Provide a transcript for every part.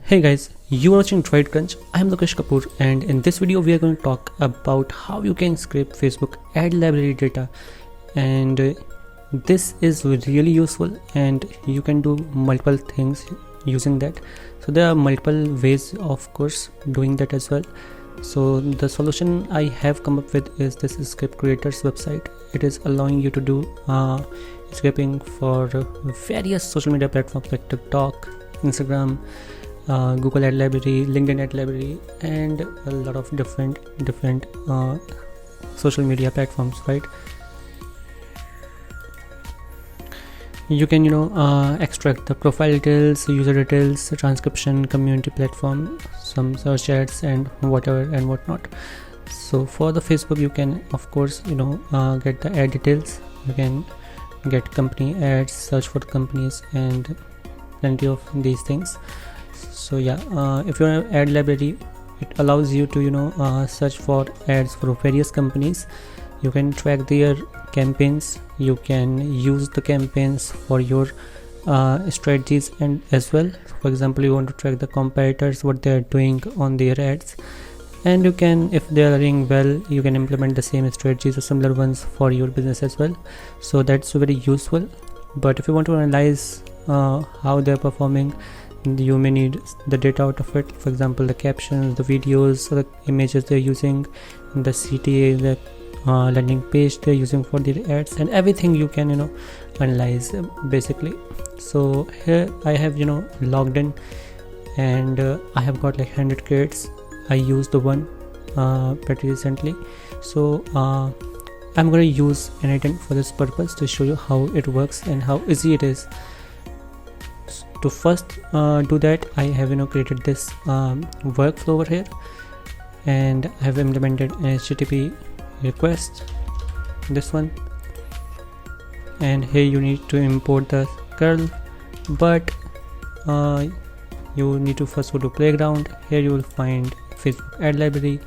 Hey guys, you are watching DroidCrunch. I am Lokesh Kapoor, and in this video we are going to talk about how you can scrape Facebook ad library data, and this is really useful and you can do multiple things using that. So there are multiple ways of course doing that as well. So the solution I have come up with is this script creators website. It is allowing you to do scraping for various social media platforms like TikTok, Instagram, Google ad library, LinkedIn ad library, and a lot of different social media platforms, right? You can extract the profile details, user details, transcription, community platform, some search ads, and whatever and whatnot. So for the Facebook you can of course get the ad details. You can get company ads, search for companies, and plenty of these things. So yeah, if you're an ad library, it allows you to search for ads for various companies. You can track their campaigns, you can use the campaigns for your strategies, and as well, for example, you want to track the competitors, what they are doing on their ads, and you can, if they are doing well, you can implement the same strategies or similar ones for your business as well. So that's very useful. But if you want to analyze how they're performing, you may need the data out of it. For example, the captions, the videos, the images they're using, the CTA, the landing page they're using for their ads, and everything you can analyze basically. So here I have logged in, and I have got like 100 credits. I used the one pretty recently, so I'm going to use n8n for this purpose to show you how it works and how easy it is. To first do that, I have created this workflow over here, and I have implemented an HTTP request, this one, and here you need to import the curl, but you need to first go to playground. Here you will find Facebook ad library,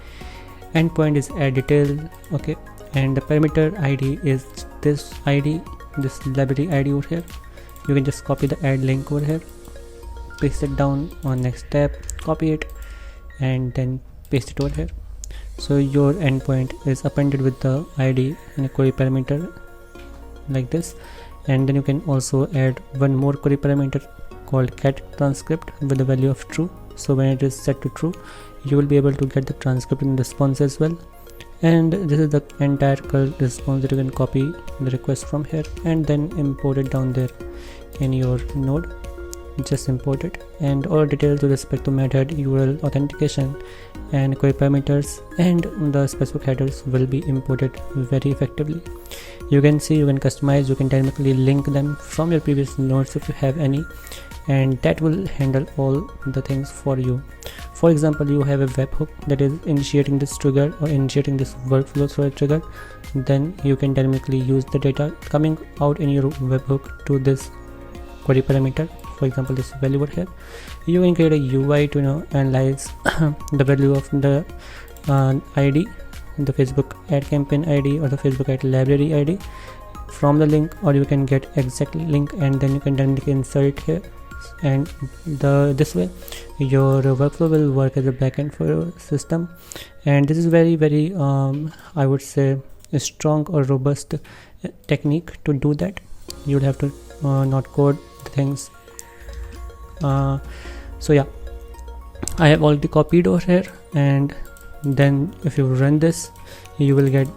endpoint is ad detail, okay, and the parameter ID is this ID, this library ID over here. You can just copy the ad link over here, paste it down on next tab, copy it, and then paste it over here. So your endpoint is appended with the ID and a query parameter like this, and then you can also add one more query parameter called get transcript with the value of true. So when it is set to true, you will be able to get the transcript in response as well. And this is the entire curl response that you can copy the request from here and then import it down there in your node. Just import it, and all details with respect to method, URL, authentication, and query parameters, and the specific headers will be imported very effectively. You can see, you can customize, you can dynamically link them from your previous nodes if you have any, and that will handle all the things for you. For example, you have a webhook that is initiating this trigger or initiating this workflow through a trigger, then you can dynamically use the data coming out in your webhook to this query parameter. For example, this value over here, you can create a UI to analyze the value of the ID, the Facebook ad campaign ID or the Facebook ad library ID from the link, or you can get exact link and then you can dynamically insert it here, and this way your workflow will work as a backend for your system. And this is very I would say a strong or robust technique to do that. You would have to not code the things. So yeah, I have already copied over here, and then if you run this, you will get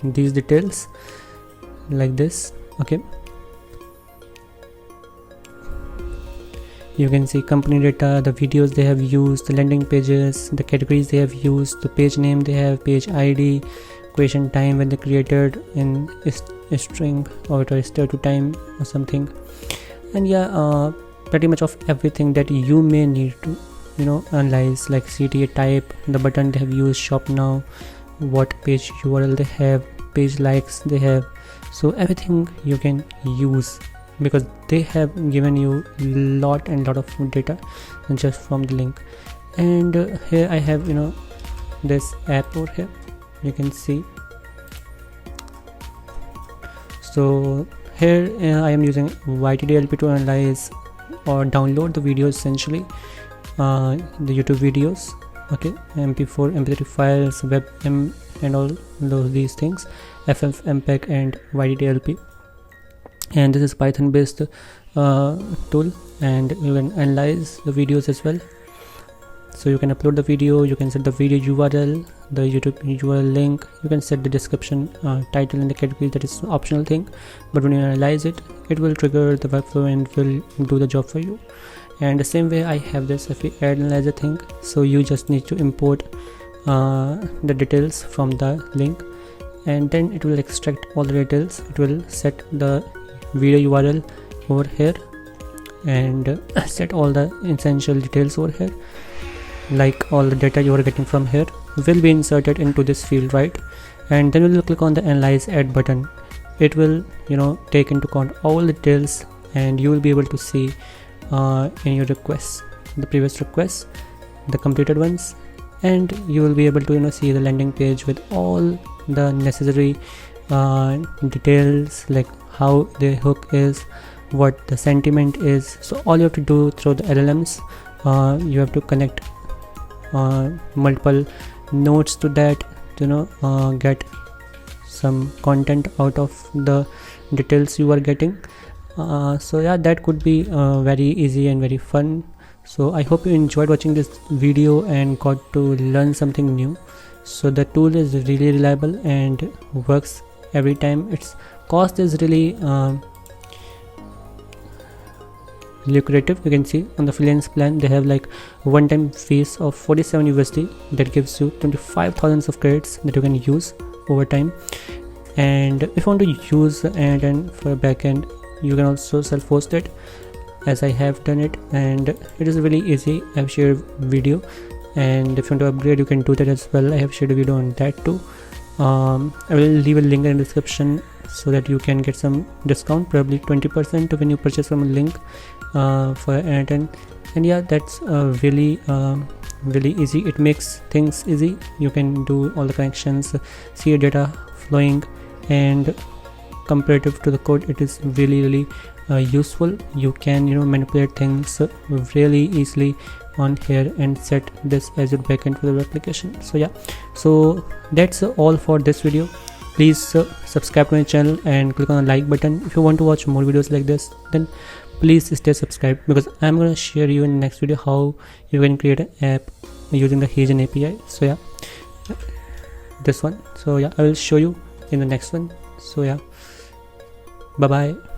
these details like this, okay. You can see company data, the videos they have used, the landing pages, the categories they have used, the page name they have, page ID, creation time when they created in a string or a star to time or something, and yeah, pretty much of everything that you may need to analyze, like CTA type, the button they have used, shop now, what page URL they have, page likes they have. So everything you can use because they have given you lot of data just from the link. And here I have this app over here, you can see. So here I am using YTDLP to analyze or download the videos essentially, the YouTube videos, okay, mp4, mp3 files, webm and all these things, ffmpeg and ydtlp. And this is Python based tool, and you can analyze the videos as well. So you can upload the video, you can set the video URL, the YouTube URL link, you can set the description, title and the category. That is optional thing, but when you analyze it, it will trigger the workflow and will do the job for you. And the same way I have this add analyzer thing, so you just need to import the details from the link, and then it will extract all the details. It will set the video URL over here and set all the essential details over here, like all the data you are getting from here will be inserted into this field, right? And then we will click on the Analyze Add button. It will take into account all the details, and you will be able to see in your requests, the previous requests, the completed ones, and you will be able to see the landing page with all the necessary details, like how the hook is, what the sentiment is. So all you have to do through the LLMs, you have to connect multiple nodes to that, get some content out of the details you are getting. So yeah, that could be very easy and very fun. So I hope you enjoyed watching this video and got to learn something new. So the tool is really reliable and works every time. Its cost is really lucrative. You can see on the freelance plan they have like one-time fees of 47 USD that gives you 25,000 of credits that you can use over time. And if you want to use n8n for a backend, you can also self-host it, as I have done it, and it is really easy. I have shared video, and if you want to upgrade, you can do that as well. I have shared a video on that too. I will leave a link in the description so that you can get some discount, probably 20% when you purchase from a link for n8n. And yeah, that's really easy. It makes things easy. You can do all the connections, see your data flowing, and comparative to the code, it is really useful. You can manipulate things really easily on here and set this as your backend for the application. So yeah, so that's all for this video. Please subscribe to my channel and click on the like button. If you want to watch more videos like this, then please stay subscribed, because I'm going to share you in the next video how you can create an app using the Agent API. So yeah, this one. So yeah, I will show you in the next one. So yeah, bye bye.